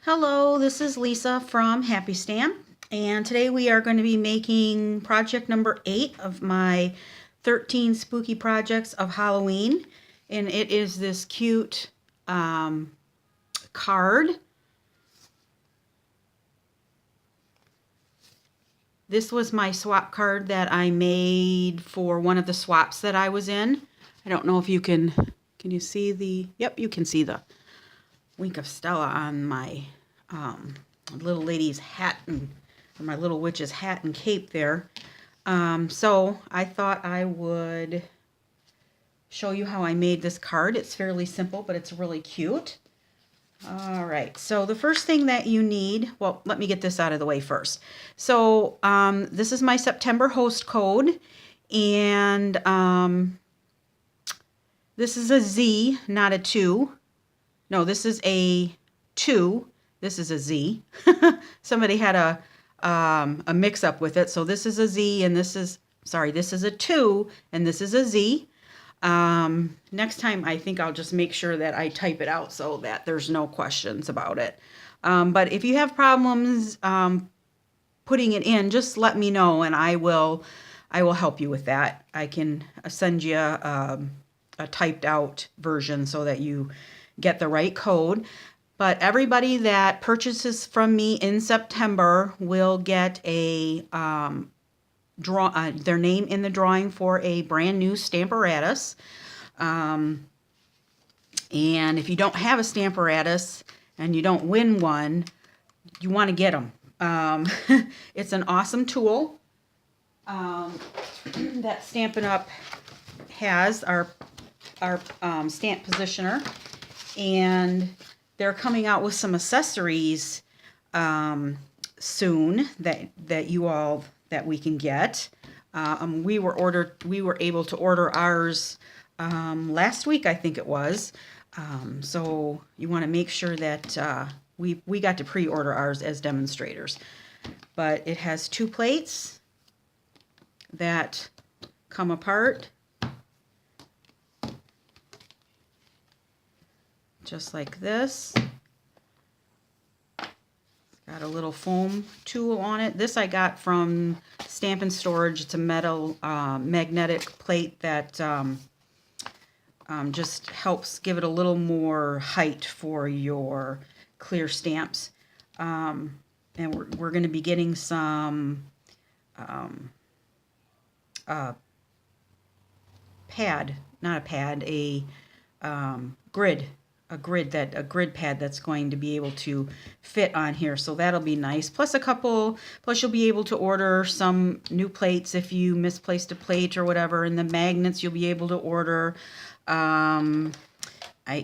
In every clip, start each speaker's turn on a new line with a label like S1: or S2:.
S1: Hello, this is Lisa from Happy Stamp, and today we are going to be making project number 8 of my 13 spooky projects of Halloween, and it is this cute card. This was my swap card that I made for one of the swaps that I was in. I don't know if you can you see the, yep, you can see the wink of Stella on my little lady's hat, or my little witch's hat and cape there. So I thought I would show you how I made this card. It's fairly simple, but it's really cute. All right, so the first thing that you need, well, let me get this out of the way first. So this is my September host code, and this is a Z, not a 2. No, this is a 2. This is a Z. Somebody had a mix-up with it. So this is a Z, and this is a 2, and this is a Z. Next time, I think I'll just make sure that I type it out so that there's no questions about it. But if you have problems putting it in, just let me know, and I will help you with that. I can send you a typed out version so that you get the right code. But everybody that purchases from me in September will get a their name in the drawing for a brand new Stamparatus. And if you don't have a Stamparatus and you don't win one, you want to get them. It's an awesome tool that Stampin' Up! Has, our stamp positioner, and they're coming out with some accessories soon that we can get. We were able to order ours last week, I think it was. So you want to make sure that we got to pre-order ours as demonstrators. But it has 2 plates that come apart just like this. Got a little foam tool on it. This I got from Stampin' Storage. It's a metal magnetic plate that just helps give it a little more height for your clear stamps. And we're going to be getting some grid pad that's going to be able to fit on here, so that'll be nice. Plus you'll be able to order some new plates if you misplaced a plate or whatever, and the magnets you'll be able to order. I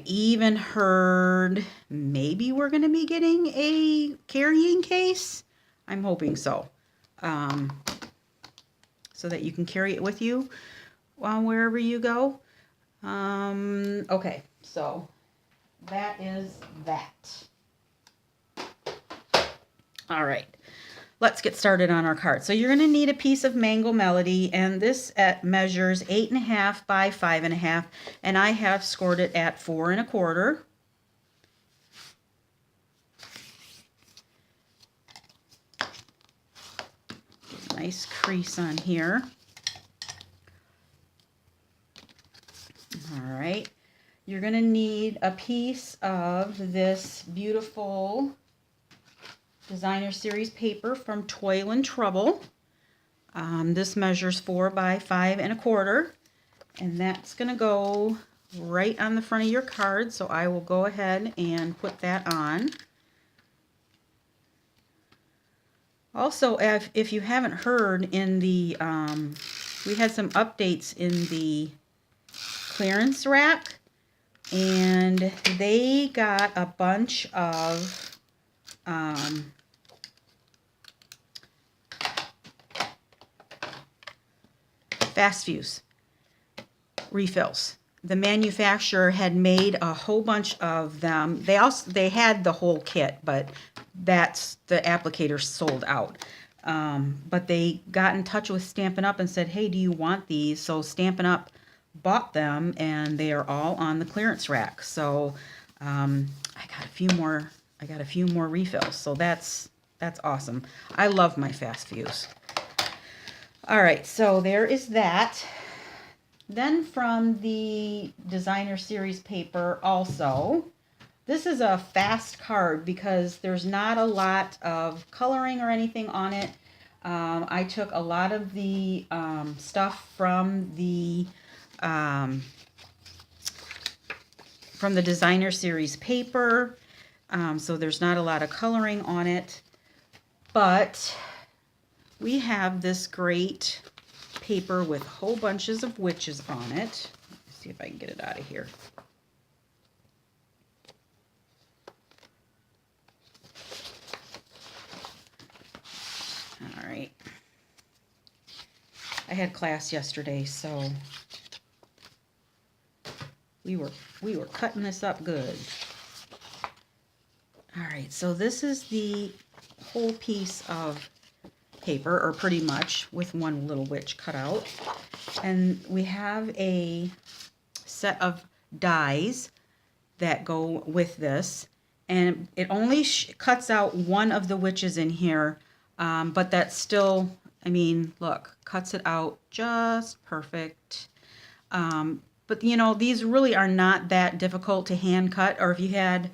S1: even heard maybe we're going to be getting a carrying case. I'm hoping so. So that you can carry it with you wherever you go. Okay, so that is that. All right, let's get started on our card. So you're going to need a piece of Mango Melody, and this measures 8.5 by 5.5, and I have scored it at 4 1/4. Nice crease on here. All right. You're going to need a piece of this beautiful Designer Series paper from Toil and Trouble. This measures 4 by 5 1/4, and that's going to go right on the front of your card, so I will go ahead and put that on. Also, if you haven't heard, in the we had some updates in the clearance rack, and they got a bunch of fast fuse refills. The manufacturer had made a whole bunch of them. They had the whole kit, but the applicator sold out. But they got in touch with Stampin' Up! And said, hey, do you want these? So Stampin' Up! Bought them, and they are all on the clearance rack. So I got a few more I got a few more refills, so that's awesome. I love my fast fuse. All right, so there is that. Then from the designer series paper also, this is a fast card because there's not a lot of coloring or anything on it. I took a lot of the stuff from the designer series paper, so there's not a lot of coloring on it. But we have this great paper with whole bunches of witches on it. Let's see if I can get it out of here. All right. I had class yesterday, so we were cutting this up good. All right, so this is the whole piece of paper, or pretty much, with one little witch cut out. And we have a set of dies that go with this, and it only cuts out one of the witches in here, but that's still, I mean, look, cuts it out just perfect. But you know, these really are not that difficult to hand cut, or if you had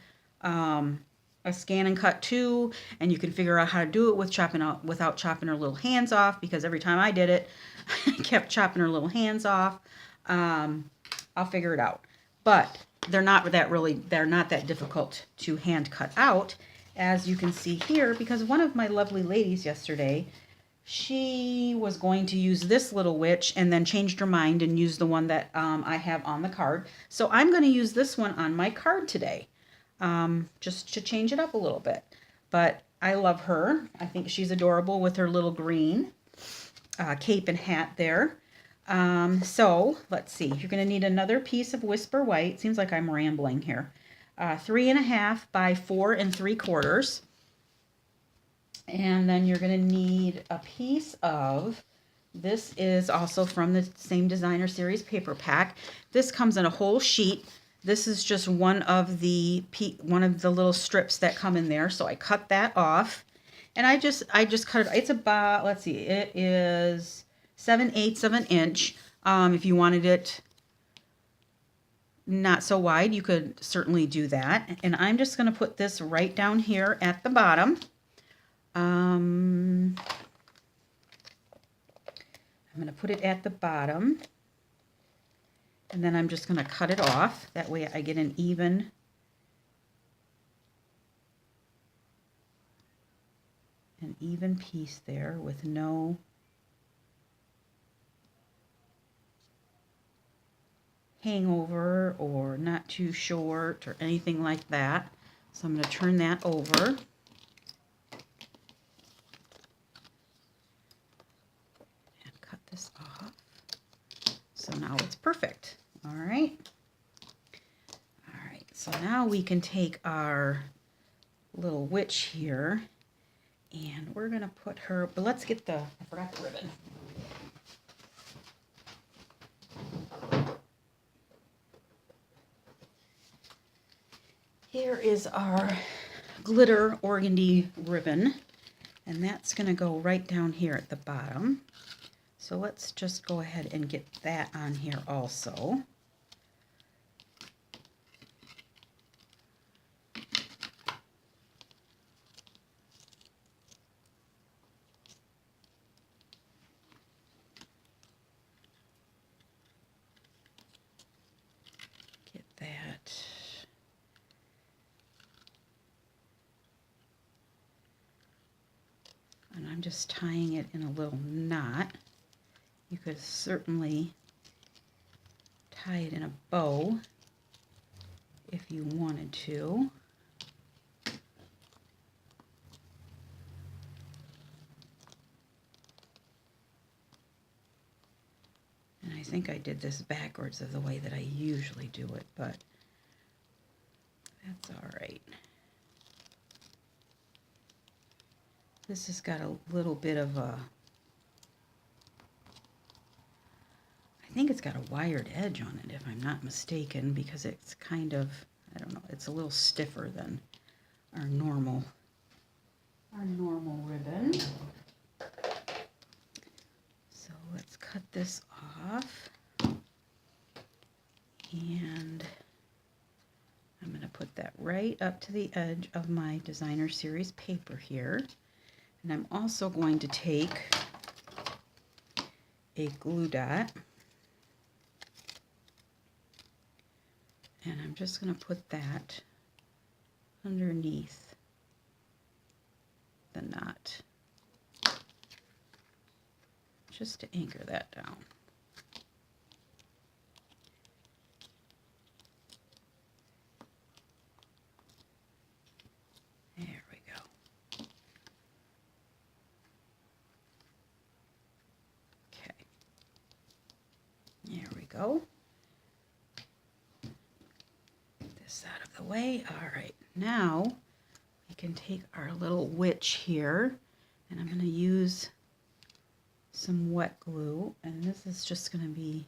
S1: a scan and cut too, and you can figure out how to do it without chopping her little hands off, because every time I did it, I kept chopping her little hands off. I'll figure it out. But they're not that difficult to hand cut out, as you can see here, because one of my lovely ladies yesterday, she was going to use this little witch and then changed her mind and used the one that I have on the card. So I'm going to use this one on my card today, just to change it up a little bit. But I love her. I think she's adorable with her little green cape and hat there. So let's see. You're going to need another piece of Whisper White. Seems like I'm rambling here. 3.5 by 4 3/4. And then you're going to need a piece of, this is also from the same designer series paper pack. This comes in a whole sheet. This is just one of the little strips that come in there. So I cut that off, and I just cut it. It's about, let's see, it is 7/8 of an inch. If you wanted it not so wide, you could certainly do that. And I'm just going to put this right down here at the bottom. I'm going to put it at the bottom, and then I'm just going to cut it off. That way I get an even piece there with no hangover or not too short or anything like that. So I'm going to turn that over. This off. So now it's perfect. All right. So now we can take our little witch here, and we're going to put her, but let's get I forgot the ribbon. Here is our glitter organdy ribbon, and that's going to go right down here at the bottom. So let's just go ahead and get that on here also. Get that. And I'm just tying it in a little knot. You could certainly tie it in a bow if you wanted to. And I think I did this backwards of the way that I usually do it, but that's all right. This has got a little bit of a, I think it's got a wired edge on it, if I'm not mistaken, because it's kind of, I don't know, it's a little stiffer than our our normal ribbon. So let's cut this off, and I'm going to put that right up to the edge of my designer series paper here. And I'm also going to take a glue dot, and I'm just going to put that underneath the knot, just to anchor that down. There we go. Okay. There we go. Get this out of the way. All right. Now we can take our little witch here, and I'm going to use some wet glue, and this is just going to be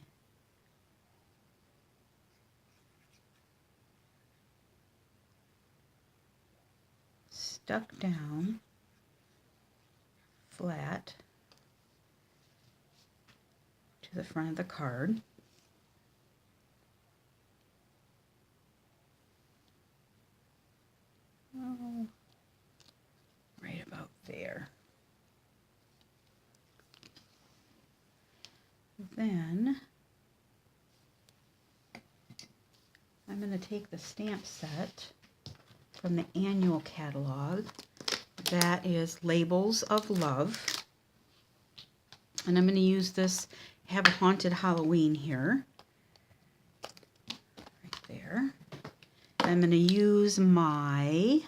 S1: stuck down flat to the front of the card. Oh, right about there. Then I'm going to take the stamp set from the annual catalog. That is Labels of Love. And I'm going to use this, have a haunted Halloween here. Right there. I'm going to use my,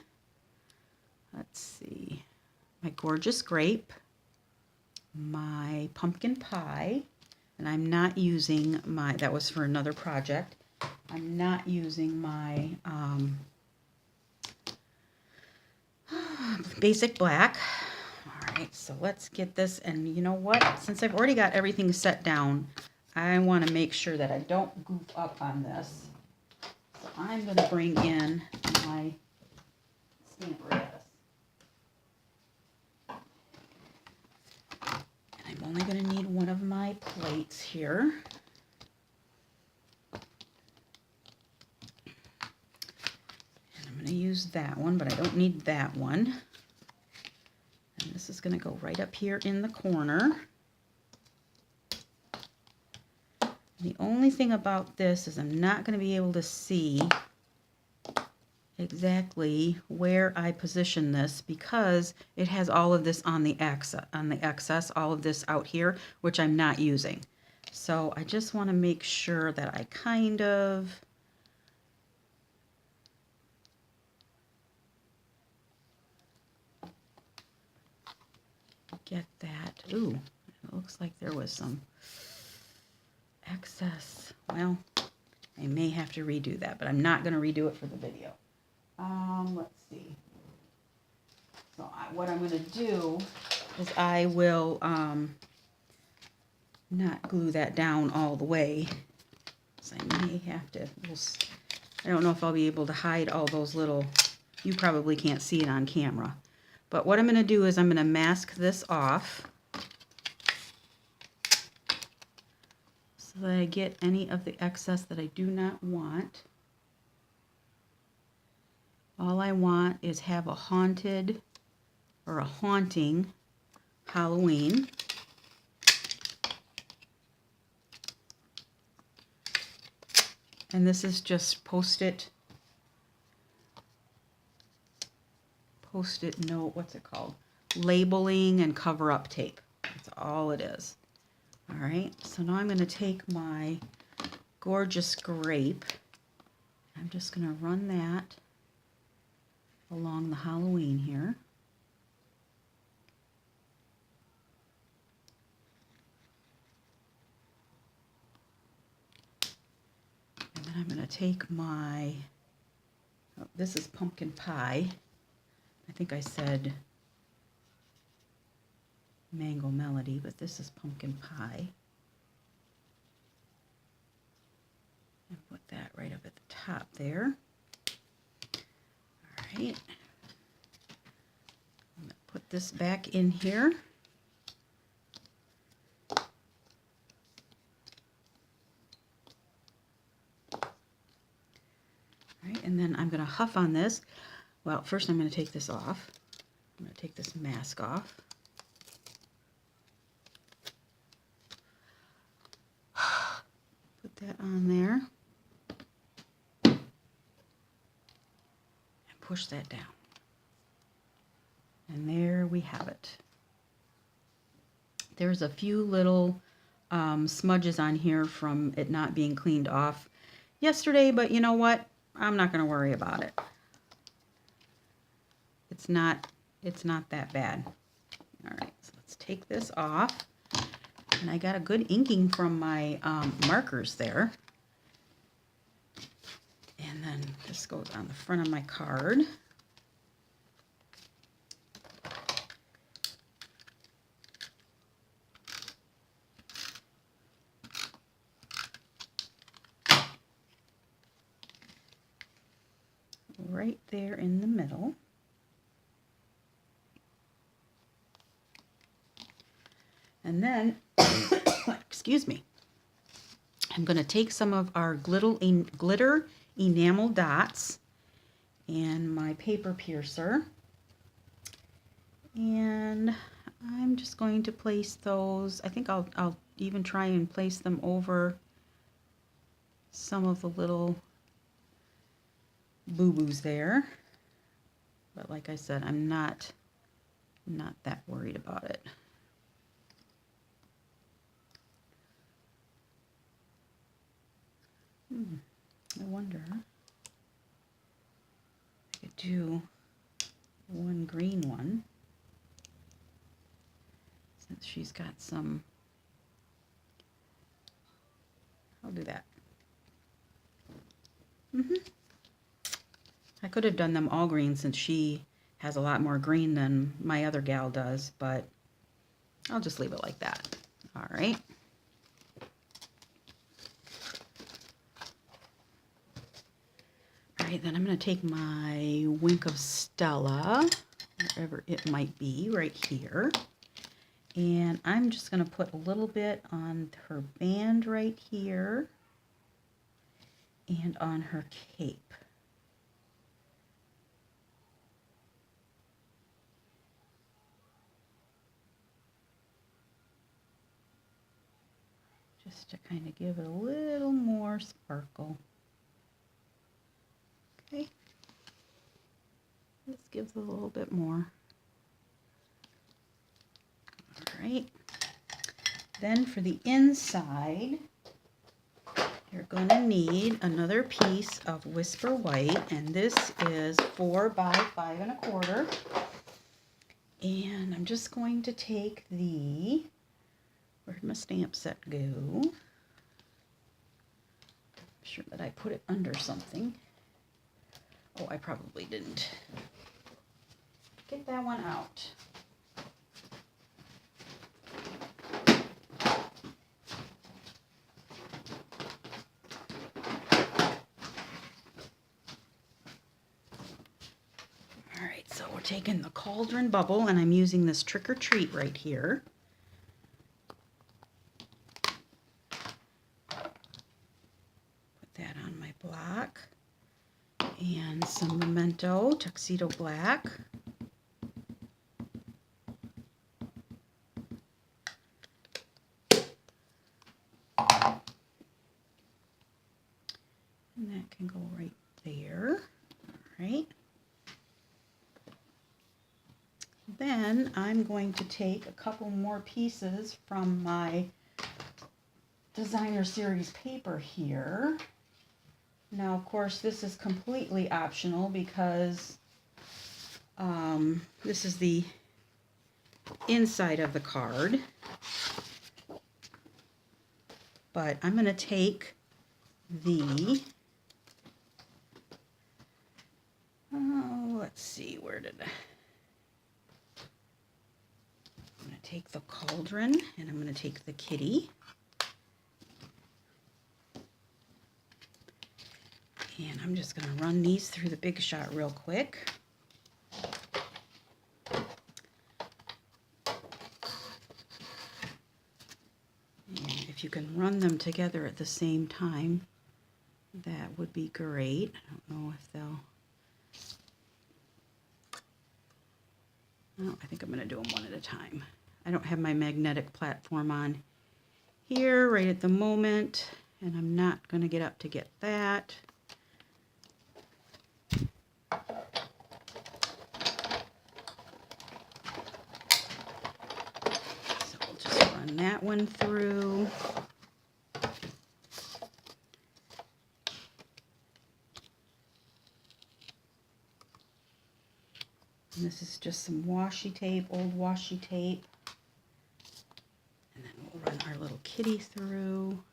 S1: let's see, my Gorgeous Grape, my Pumpkin Pie, and I'm not using my, that was for another project, I'm not using my Basic Black. All right, so let's get this, and you know what? Since I've already got everything set down, I want to make sure that I don't goof up on this. So I'm going to bring in my stamparatus. And I'm only going to need one of my plates here. And I'm going to use that one, but I don't need that one. And this is going to go right up here in the corner. The only thing about this is I'm not going to be able to see exactly where I position this because it has all of this on the excess, all of this out here, which I'm not using. So I just want to make sure that I kind of get that. Ooh, it looks like there was some excess. Well, I may have to redo that, but I'm not going to redo it for the video. Let's see. So what I'm going to do is I will not glue that down all the way. So I may have to, I don't know if I'll be able to hide all those little, you probably can't see it on camera. But what I'm going to do is I'm going to mask this off so that I get any of the excess that I do not want. All I want is have a haunted or a haunting Halloween. And this is just post-it note, what's it called? Labeling and cover-up tape. That's all it is. All right, so now I'm going to take my Gorgeous Grape. I'm just going to run that along the Halloween here. And then I'm going to take my, oh, this is Pumpkin Pie. I think I said Mango Melody, but this is Pumpkin Pie. And put that right up at the top there. All right. this back in here. Right, and then I'm going to huff on this. Well, first I'm going to take this off. I'm going to take this mask off. Put that on there. And push that down. And there we have it. There's a few little smudges on here from it not being cleaned off yesterday, but you know what? I'm not going to worry about it. It's not that bad. All right, so let's take this off. And I got a good inking from my markers there. And then this goes on the front of my card. Right there in the middle. And then, excuse me, I'm going to take some of our glitter enamel dots and my paper piercer, and I'm just going to place those. I think I'll even try and place them over some of the little boo-boos there. But like I said, I'm not that worried about it. I wonder if I could do one green one, since she's got some. I'll do that. I could have done them all green since she has a lot more green than my other gal does, but I'll just leave it like that. All right. All right, then I'm going to take my Wink of Stella, wherever it might be, right here. And I'm just going to put a little bit on her band right here and on her cape. Just to kind of give it a little more sparkle. Okay. This gives a little bit more. All right. Then for the inside, you're going to need another piece of Whisper White, and this is 4 by 5 1/4. And I'm just going to take the, where'd my stamp set go? I'm sure that I put it under something. Oh, I probably didn't. Get that one out. All right, so we're taking the cauldron bubble, and I'm using this Trick or Treat right here. Put that on my block. And some Memento Tuxedo Black. And that can go right there. All right. Then I'm going to take a couple more pieces from my Designer Series paper here. Now, of course, this is completely optional because this is the inside of the card. But I'm going to take the, let's see, where did I'm going to take the cauldron, and I'm going to take the kitty. And I'm just going to run these through the Big Shot real quick. If you can run them together at the same time, that would be great. I don't know if they'll... Oh, I think I'm going to do them one at a time. I don't have my magnetic platform on here right at the moment, and I'm not going to get up to get that. So we'll just run that one through. And this is just some washi tape, old washi tape. And then we'll run our little kitty through.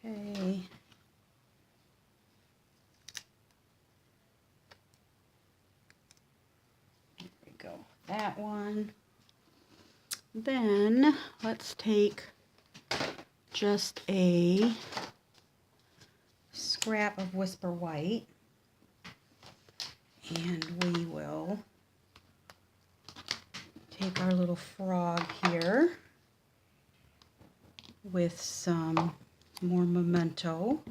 S1: Okay. There we go. That one. Then let's take just a scrap of Whisper White, and we will take our little frog here with some more Memento.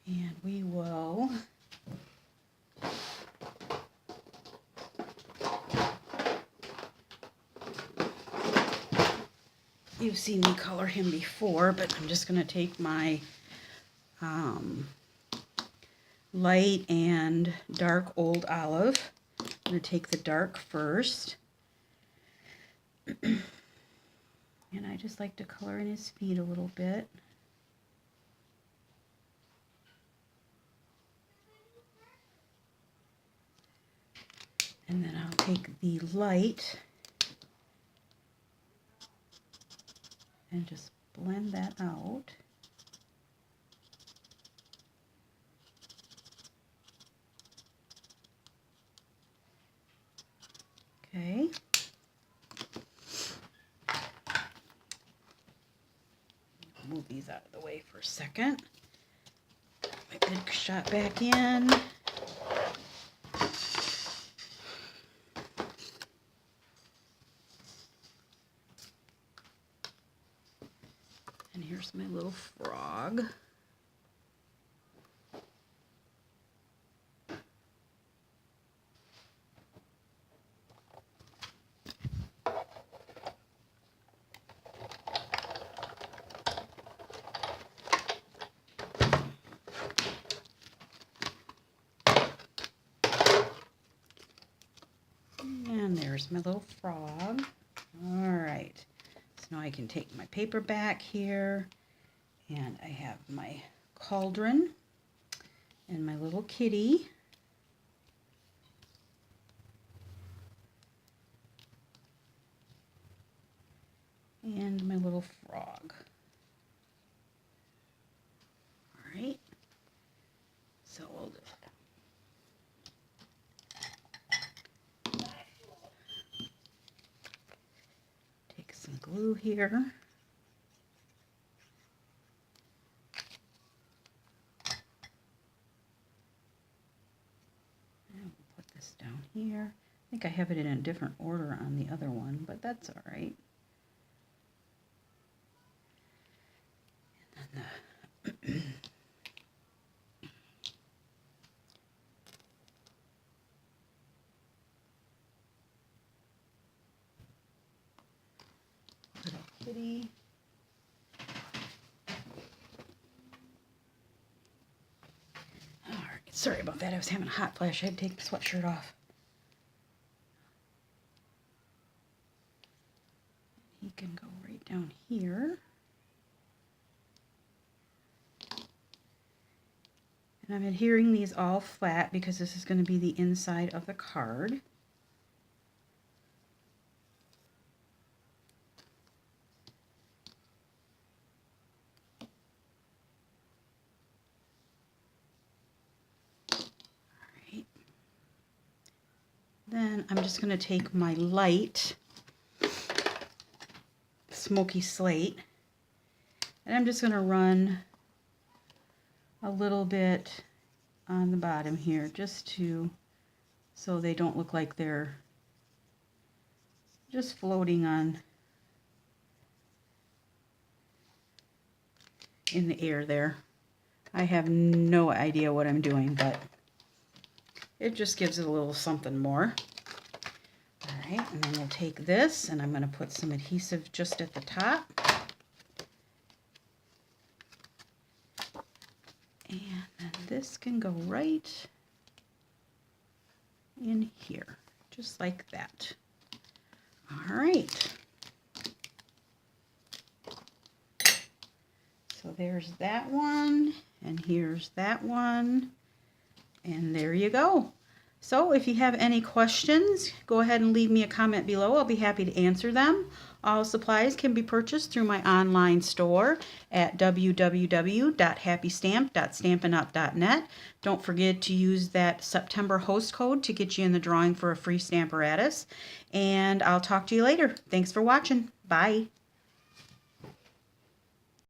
S1: And we will you've seen me color him before, but I'm just going to take my light and dark Old Olive. I'm going to take the dark first. And I just like to color in his feet a little bit. And then I'll take the light and just blend that out. Okay. Move these out of the way for a second. My big shot back in. And here's my little frog. And there's my little frog. All right. So now I can take my paper back here, and I have my cauldron and my little kitty. And my little frog. All right. So we'll do take some glue here. And we'll put this down here. I think I have it in a different order on the other one, but that's all right. And then little kitty. All right, sorry about that. I was having a hot flash. I had to take the sweatshirt off. He can go right down here. And I'm adhering these all flat because this is going to be the inside of the card. Then I'm just going to take my light smoky slate, and I'm just going to run a little bit on the bottom here, just so they don't look like they're just floating on in the air there. I have no idea what I'm doing, but it just gives it a little something more. All right, and then we'll take this, and I'm going to put some adhesive just at the top. And then this can go right in here, just like that. All right. So there's that one, and here's that one, and there you go. So if you have any questions, go ahead and leave me a comment below. I'll be happy to answer them. All supplies can be purchased through my online store at www.happystamp.stampinup.net. Don't forget to use that September host code to get you in the drawing for a free Stamparatus. And I'll talk to you later. Thanks for watching. Bye.